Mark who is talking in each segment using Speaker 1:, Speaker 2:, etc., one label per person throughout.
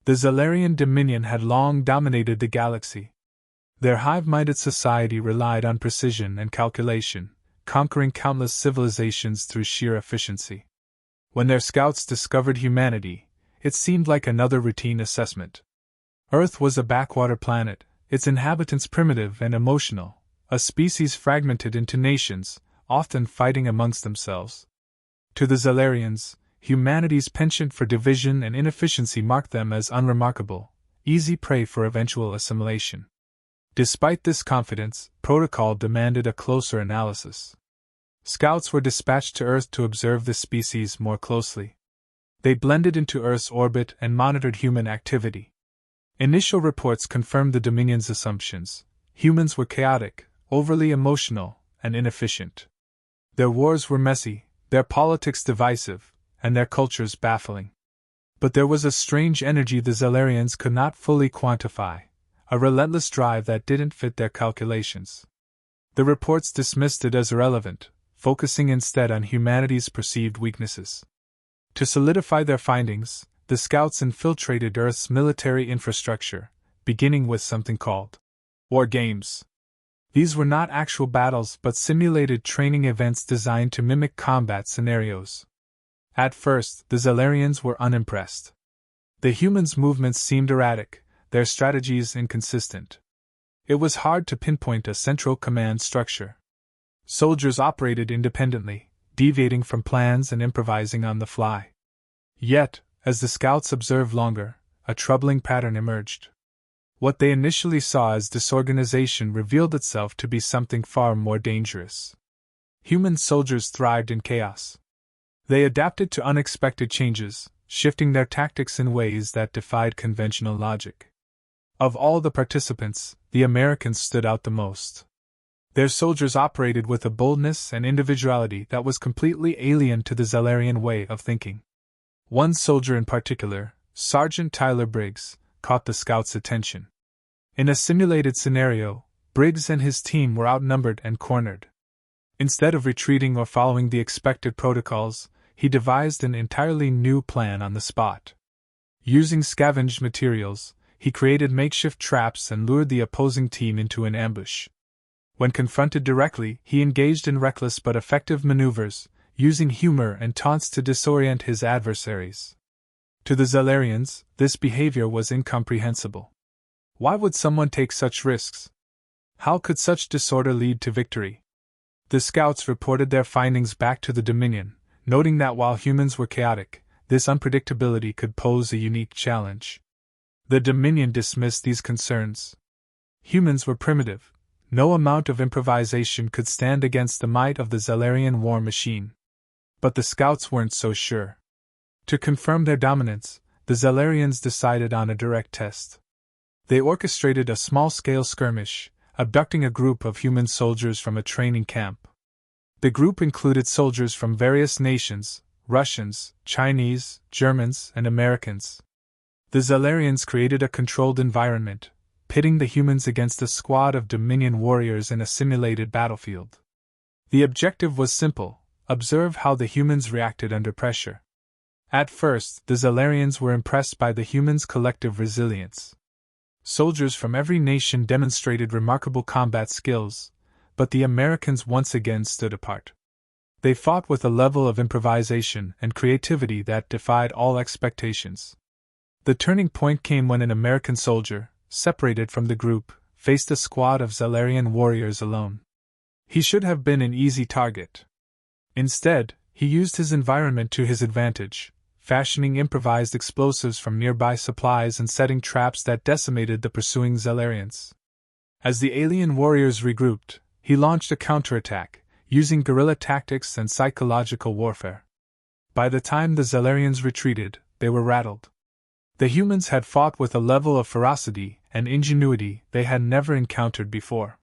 Speaker 1: The Zellerian Dominion had long dominated the galaxy. Their hive-minded society relied on precision and calculation, conquering countless civilizations through sheer efficiency. When their scouts discovered humanity, it seemed like another routine assessment. Earth was a backwater planet, its inhabitants primitive and emotional, a species fragmented into nations, often fighting amongst themselves. To the Zellerians, humanity's penchant for division and inefficiency marked them as unremarkable, easy prey for eventual assimilation. Despite this confidence, protocol demanded a closer analysis. Scouts were dispatched to Earth to observe the species more closely. They blended into Earth's orbit and monitored human activity. Initial reports confirmed the Dominion's assumptions. Humans were chaotic, overly emotional, and inefficient. Their wars were messy, their politics divisive, and their cultures baffling. But there was a strange energy the Zellerians could not fully quantify, a relentless drive that didn't fit their calculations. The reports dismissed it as irrelevant, focusing instead on humanity's perceived weaknesses. To solidify their findings, the scouts infiltrated Earth's military infrastructure, beginning with something called war games. These were not actual battles but simulated training events designed to mimic combat scenarios. At first, the Zellerians were unimpressed. The humans' movements seemed erratic, their strategies inconsistent. It was hard to pinpoint a central command structure. Soldiers operated independently, deviating from plans and improvising on the fly. Yet, as the scouts observed longer, a troubling pattern emerged. What they initially saw as disorganization revealed itself to be something far more dangerous. Human soldiers thrived in chaos. They adapted to unexpected changes, shifting their tactics in ways that defied conventional logic. Of all the participants, the Americans stood out the most. Their soldiers operated with a boldness and individuality that was completely alien to the Zellerian way of thinking. One soldier in particular, Sergeant Tyler Briggs, caught the scouts' attention. In a simulated scenario, Briggs and his team were outnumbered and cornered. Instead of retreating or following the expected protocols, he devised an entirely new plan on the spot. Using scavenged materials, he created makeshift traps and lured the opposing team into an ambush. When confronted directly, he engaged in reckless but effective maneuvers, using humor and taunts to disorient his adversaries. To the Zellerians, this behavior was incomprehensible. Why would someone take such risks? How could such disorder lead to victory? The scouts reported their findings back to the Dominion, noting that while humans were chaotic, this unpredictability could pose a unique challenge. The Dominion dismissed these concerns. Humans were primitive. No amount of improvisation could stand against the might of the Zellerian war machine. But the scouts weren't so sure. To confirm their dominance, the Zellerians decided on a direct test. They orchestrated a small-scale skirmish, abducting a group of human soldiers from a training camp. The group included soldiers from various nations: Russians, Chinese, Germans, and Americans. The Zellerians created a controlled environment, pitting the humans against a squad of Dominion warriors in a simulated battlefield. The objective was simple: observe how the humans reacted under pressure. At first, the Zellerians were impressed by the humans' collective resilience. Soldiers from every nation demonstrated remarkable combat skills, but the Americans once again stood apart. They fought with a level of improvisation and creativity that defied all expectations. The turning point came when an American soldier, separated from the group, faced a squad of Zellerian warriors alone. He should have been an easy target. Instead, he used his environment to his advantage, fashioning improvised explosives from nearby supplies and setting traps that decimated the pursuing Zellerians. As the alien warriors regrouped, he launched a counterattack, using guerrilla tactics and psychological warfare. By the time the Zellerians retreated, they were rattled. The humans had fought with a level of ferocity and ingenuity they had never encountered before.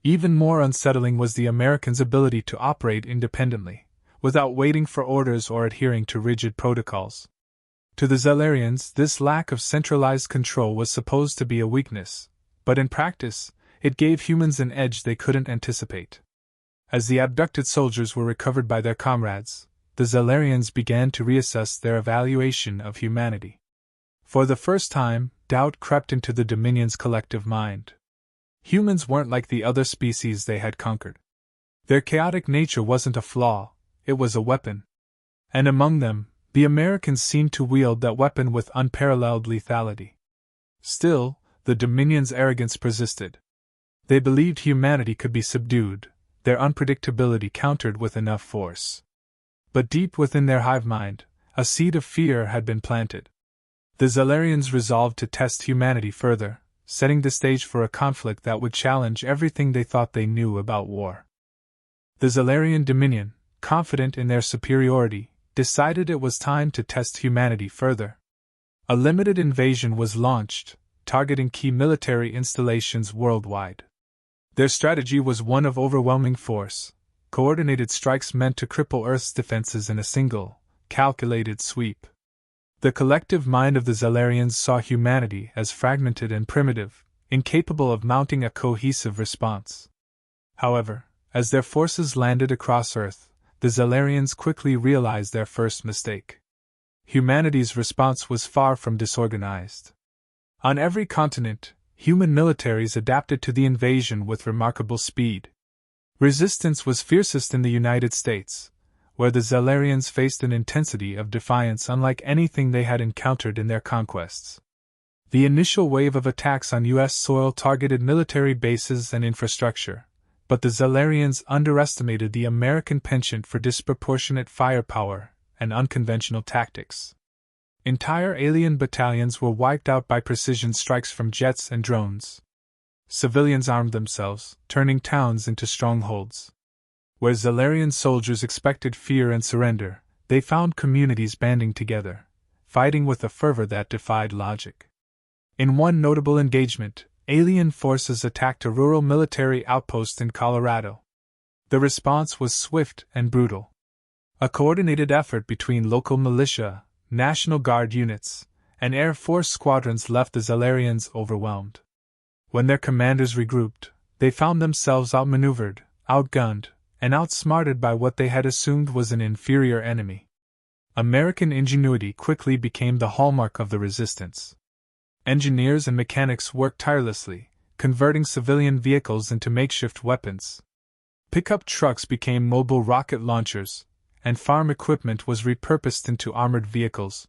Speaker 1: Even more unsettling was the Americans' ability to operate independently, without waiting for orders or adhering to rigid protocols. To the Zellerians, this lack of centralized control was supposed to be a weakness, but in practice, it gave humans an edge they couldn't anticipate. As the abducted soldiers were recovered by their comrades, the Zellerians began to reassess their evaluation of humanity. For the first time, doubt crept into the Dominion's collective mind. Humans weren't like the other species they had conquered. Their chaotic nature wasn't a flaw, it was a weapon. And among them, the Americans seemed to wield that weapon with unparalleled lethality. Still, the Dominion's arrogance persisted. They believed humanity could be subdued, their unpredictability countered with enough force. But deep within their hive mind, a seed of fear had been planted. The Zellerians resolved to test humanity further, setting the stage for a conflict that would challenge everything they thought they knew about war. The Zellerian Dominion, confident in their superiority, decided it was time to test humanity further. A limited invasion was launched, targeting key military installations worldwide. Their strategy was one of overwhelming force, coordinated strikes meant to cripple Earth's defenses in a single, calculated sweep. The collective mind of the Zellerians saw humanity as fragmented and primitive, incapable of mounting a cohesive response. However, as their forces landed across Earth, the Zellerians quickly realized their first mistake. Humanity's response was far from disorganized. On every continent, human militaries adapted to the invasion with remarkable speed. Resistance was fiercest in the United States, where the Zellerians faced an intensity of defiance unlike anything they had encountered in their conquests. The initial wave of attacks on U.S. soil targeted military bases and infrastructure, but the Zellerians underestimated the American penchant for disproportionate firepower and unconventional tactics. Entire alien battalions were wiped out by precision strikes from jets and drones. Civilians armed themselves, turning towns into strongholds. Where Zellerian soldiers expected fear and surrender, they found communities banding together, fighting with a fervor that defied logic. In one notable engagement, alien forces attacked a rural military outpost in Colorado. The response was swift and brutal. A coordinated effort between local militia, National Guard units, and Air Force squadrons left the Zellerians overwhelmed. When their commanders regrouped, they found themselves outmaneuvered, outgunned, and outsmarted by what they had assumed was an inferior enemy. American ingenuity quickly became the hallmark of the resistance. Engineers and mechanics worked tirelessly, converting civilian vehicles into makeshift weapons. Pickup trucks became mobile rocket launchers, and farm equipment was repurposed into armored vehicles.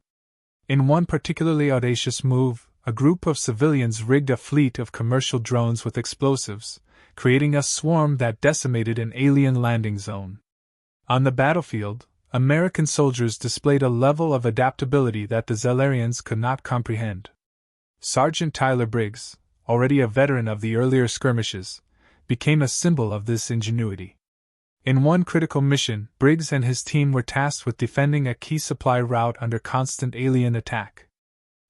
Speaker 1: In one particularly audacious move, a group of civilians rigged a fleet of commercial drones with explosives, creating a swarm that decimated an alien landing zone. On the battlefield, American soldiers displayed a level of adaptability that the Zellerians could not comprehend. Sergeant Tyler Briggs, already a veteran of the earlier skirmishes, became a symbol of this ingenuity. In one critical mission, Briggs and his team were tasked with defending a key supply route under constant alien attack.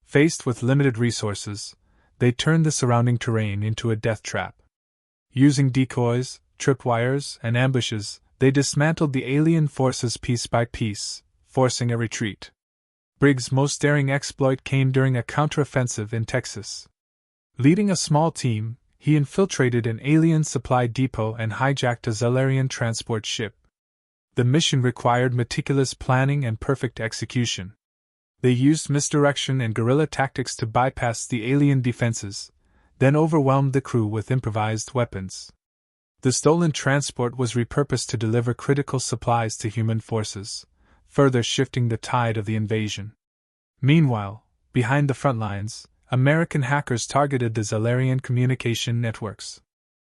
Speaker 1: Faced with limited resources, they turned the surrounding terrain into a death trap. Using decoys, tripwires, and ambushes, they dismantled the alien forces piece by piece, forcing a retreat. Briggs' most daring exploit came during a counteroffensive in Texas. Leading a small team, he infiltrated an alien supply depot and hijacked a Zellerian transport ship. The mission required meticulous planning and perfect execution. They used misdirection and guerrilla tactics to bypass the alien defenses, then overwhelmed the crew with improvised weapons. The stolen transport was repurposed to deliver critical supplies to human forces, further shifting the tide of the invasion. Meanwhile, behind the front lines, American hackers targeted the Zellerian communication networks.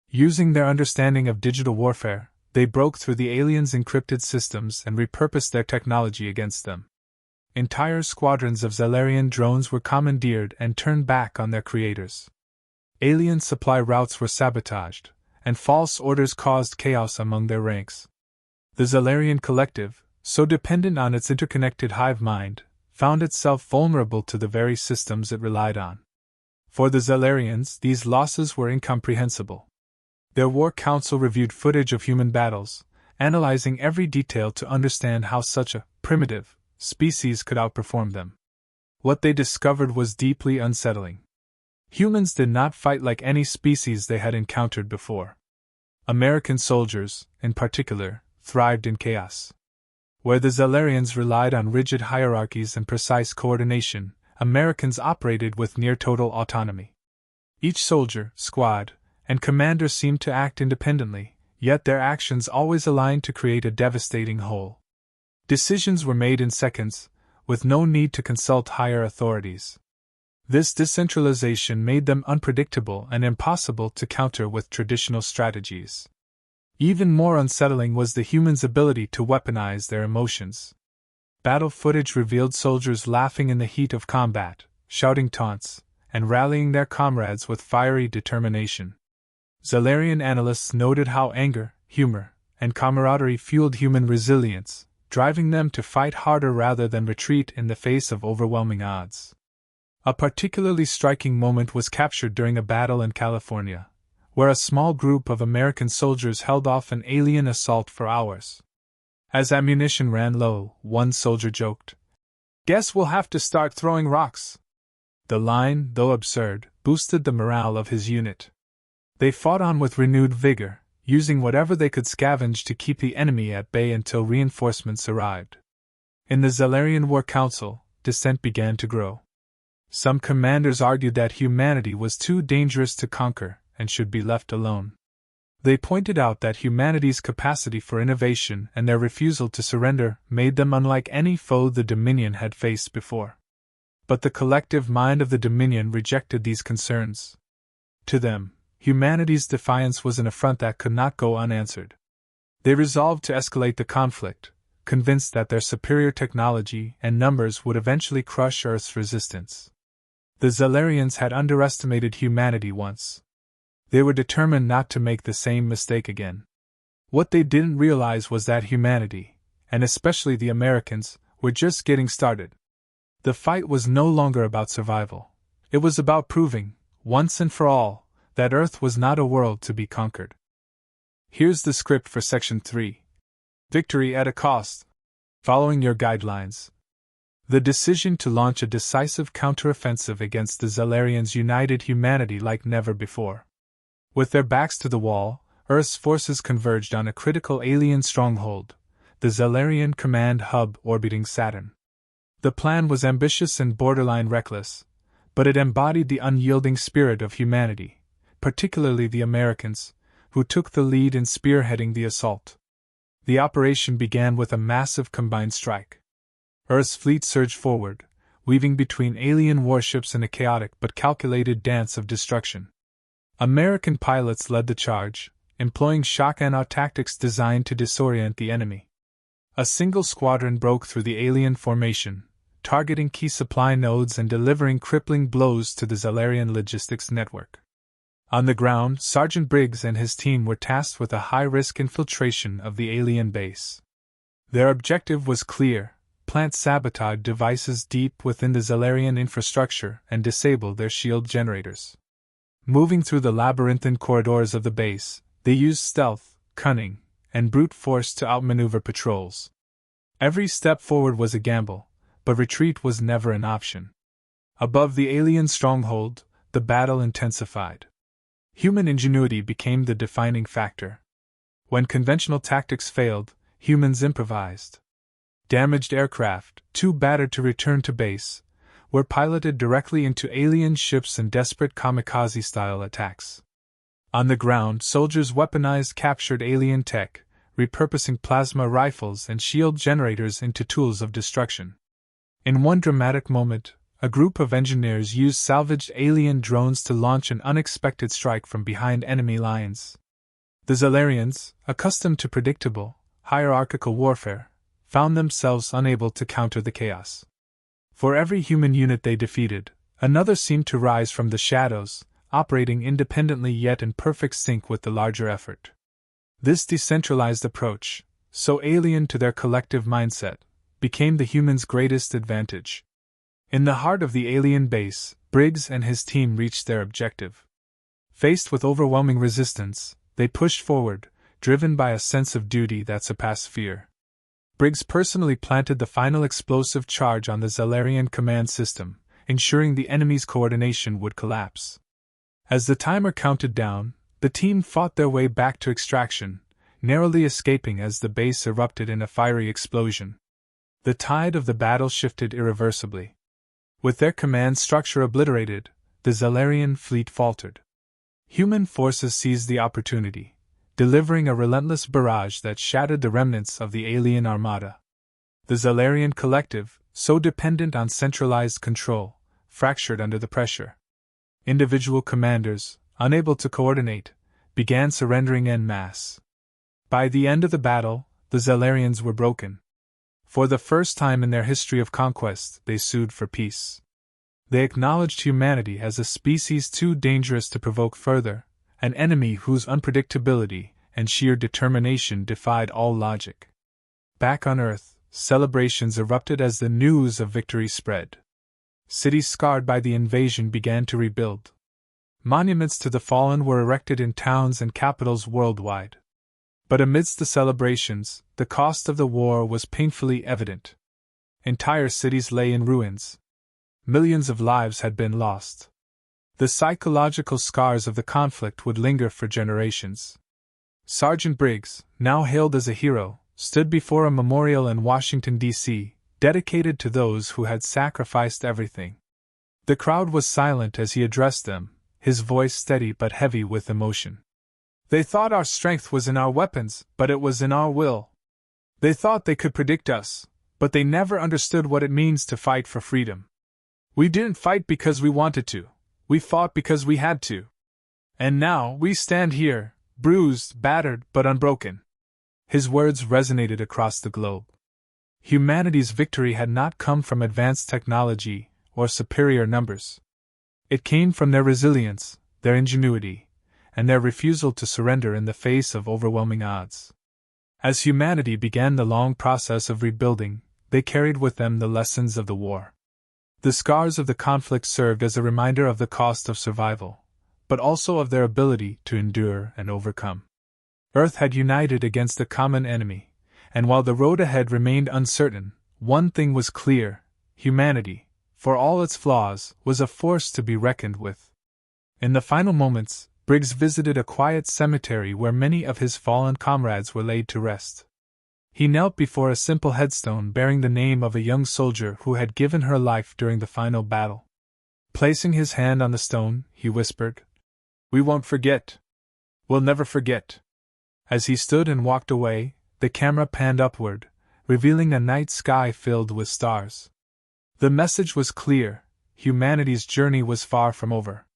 Speaker 1: Using their understanding of digital warfare, they broke through the aliens' encrypted systems and repurposed their technology against them. Entire squadrons of Zellerian drones were commandeered and turned back on their creators. Alien supply routes were sabotaged, and false orders caused chaos among their ranks. The Zellerian collective, so dependent on its interconnected hive mind, found itself vulnerable to the very systems it relied on. For the Zellerians, these losses were incomprehensible. Their war council reviewed footage of human battles, analyzing every detail to understand how such a primitive species could outperform them. What they discovered was deeply unsettling. Humans did not fight like any species they had encountered before. American soldiers, in particular, thrived in chaos. Where the Zellerians relied on rigid hierarchies and precise coordination, Americans operated with near-total autonomy. Each soldier, squad, and commander seemed to act independently, yet their actions always aligned to create a devastating whole. Decisions were made in seconds, with no need to consult higher authorities. This decentralization made them unpredictable and impossible to counter with traditional strategies. Even more unsettling was the humans' ability to weaponize their emotions. Battle footage revealed soldiers laughing in the heat of combat, shouting taunts, and rallying their comrades with fiery determination. Zalarian analysts noted how anger, humor, and camaraderie fueled human resilience, driving them to fight harder rather than retreat in the face of overwhelming odds. A particularly striking moment was captured during a battle in California, where a small group of American soldiers held off an alien assault for hours. As ammunition ran low, one soldier joked, "Guess we'll have to start throwing rocks." The line, though absurd, boosted the morale of his unit. They fought on with renewed vigor, using whatever they could scavenge to keep the enemy at bay until reinforcements arrived. In the Zalarian War Council, dissent began to grow. Some commanders argued that humanity was too dangerous to conquer and should be left alone. They pointed out that humanity's capacity for innovation and their refusal to surrender made them unlike any foe the Dominion had faced before. But the collective mind of the Dominion rejected these concerns. To them, humanity's defiance was an affront that could not go unanswered. They resolved to escalate the conflict, convinced that their superior technology and numbers would eventually crush Earth's resistance. The Zalarians had underestimated humanity once. They were determined not to make the same mistake again. What they didn't realize was that humanity, and especially the Americans, were just getting started. The fight was no longer about survival. It was about proving, once and for all, that Earth was not a world to be conquered. Here's the script for Section 3. Victory at a cost. Following your guidelines. The decision to launch a decisive counteroffensive against the Zalarians united humanity like never before. With their backs to the wall, Earth's forces converged on a critical alien stronghold, the Zalarian Command Hub orbiting Saturn. The plan was ambitious and borderline reckless, but it embodied the unyielding spirit of humanity, particularly the Americans, who took the lead in spearheading the assault. The operation began with a massive combined strike. Earth's fleet surged forward, weaving between alien warships in a chaotic but calculated dance of destruction. American pilots led the charge, employing shock and awe tactics designed to disorient the enemy. A single squadron broke through the alien formation, targeting key supply nodes and delivering crippling blows to the Zalarian logistics network. On the ground, Sergeant Briggs and his team were tasked with a high-risk infiltration of the alien base. Their objective was clear: plant sabotage devices deep within the Zalarian infrastructure and disable their shield generators. Moving through the labyrinthine corridors of the base, they used stealth, cunning, and brute force to outmaneuver patrols. Every step forward was a gamble, but retreat was never an option. Above the alien stronghold, the battle intensified. Human ingenuity became the defining factor. When conventional tactics failed, humans improvised. Damaged aircraft, too battered to return to base, were piloted directly into alien ships in desperate kamikaze-style attacks. On the ground, soldiers weaponized captured alien tech, repurposing plasma rifles and shield generators into tools of destruction. In one dramatic moment, a group of engineers used salvaged alien drones to launch an unexpected strike from behind enemy lines. The Zalarians, accustomed to predictable, hierarchical warfare, found themselves unable to counter the chaos. For every human unit they defeated, another seemed to rise from the shadows, operating independently yet in perfect sync with the larger effort. This decentralized approach, so alien to their collective mindset, became the humans' greatest advantage. In the heart of the alien base, Briggs and his team reached their objective. Faced with overwhelming resistance, they pushed forward, driven by a sense of duty that surpassed fear. Briggs personally planted the final explosive charge on the Zalarian command system, ensuring the enemy's coordination would collapse. As the timer counted down, the team fought their way back to extraction, narrowly escaping as the base erupted in a fiery explosion. The tide of the battle shifted irreversibly. With their command structure obliterated, the Zalarian fleet faltered. Human forces seized the opportunity, delivering a relentless barrage that shattered the remnants of the alien armada. The Zalarian collective, so dependent on centralized control, fractured under the pressure. Individual commanders, unable to coordinate, began surrendering en masse. By the end of the battle, the Zalarians were broken. For the first time in their history of conquest, they sued for peace. They acknowledged humanity as a species too dangerous to provoke further, an enemy whose unpredictability and sheer determination defied all logic. Back on Earth, celebrations erupted as the news of victory spread. Cities scarred by the invasion began to rebuild. Monuments to the fallen were erected in towns and capitals worldwide. But amidst the celebrations, the cost of the war was painfully evident. Entire cities lay in ruins. Millions of lives had been lost. The psychological scars of the conflict would linger for generations. Sergeant Briggs, now hailed as a hero, stood before a memorial in Washington, D.C., dedicated to those who had sacrificed everything. The crowd was silent as he addressed them, his voice steady but heavy with emotion. They thought our strength was in our weapons, but it was in our will. They thought they could predict us, but they never understood what it means to fight for freedom. We didn't fight because we wanted to. We fought because we had to. And now we stand here, bruised, battered, but unbroken. His words resonated across the globe. Humanity's victory had not come from advanced technology or superior numbers. It came from their resilience, their ingenuity, and their refusal to surrender in the face of overwhelming odds. As humanity began the long process of rebuilding, they carried with them the lessons of the war. The scars of the conflict served as a reminder of the cost of survival, but also of their ability to endure and overcome. Earth had united against a common enemy, and while the road ahead remained uncertain, one thing was clear: humanity, for all its flaws, was a force to be reckoned with. In the final moments, Briggs visited a quiet cemetery where many of his fallen comrades were laid to rest. He knelt before a simple headstone bearing the name of a young soldier who had given her life during the final battle. Placing his hand on the stone, he whispered, "We won't forget. We'll never forget." As he stood and walked away, the camera panned upward, revealing a night sky filled with stars. The message was clear: humanity's journey was far from over.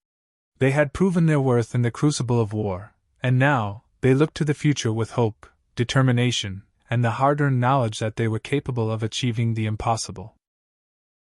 Speaker 1: They had proven their worth in the crucible of war, and now they looked to the future with hope, determination, and the hard-earned knowledge that they were capable of achieving the impossible.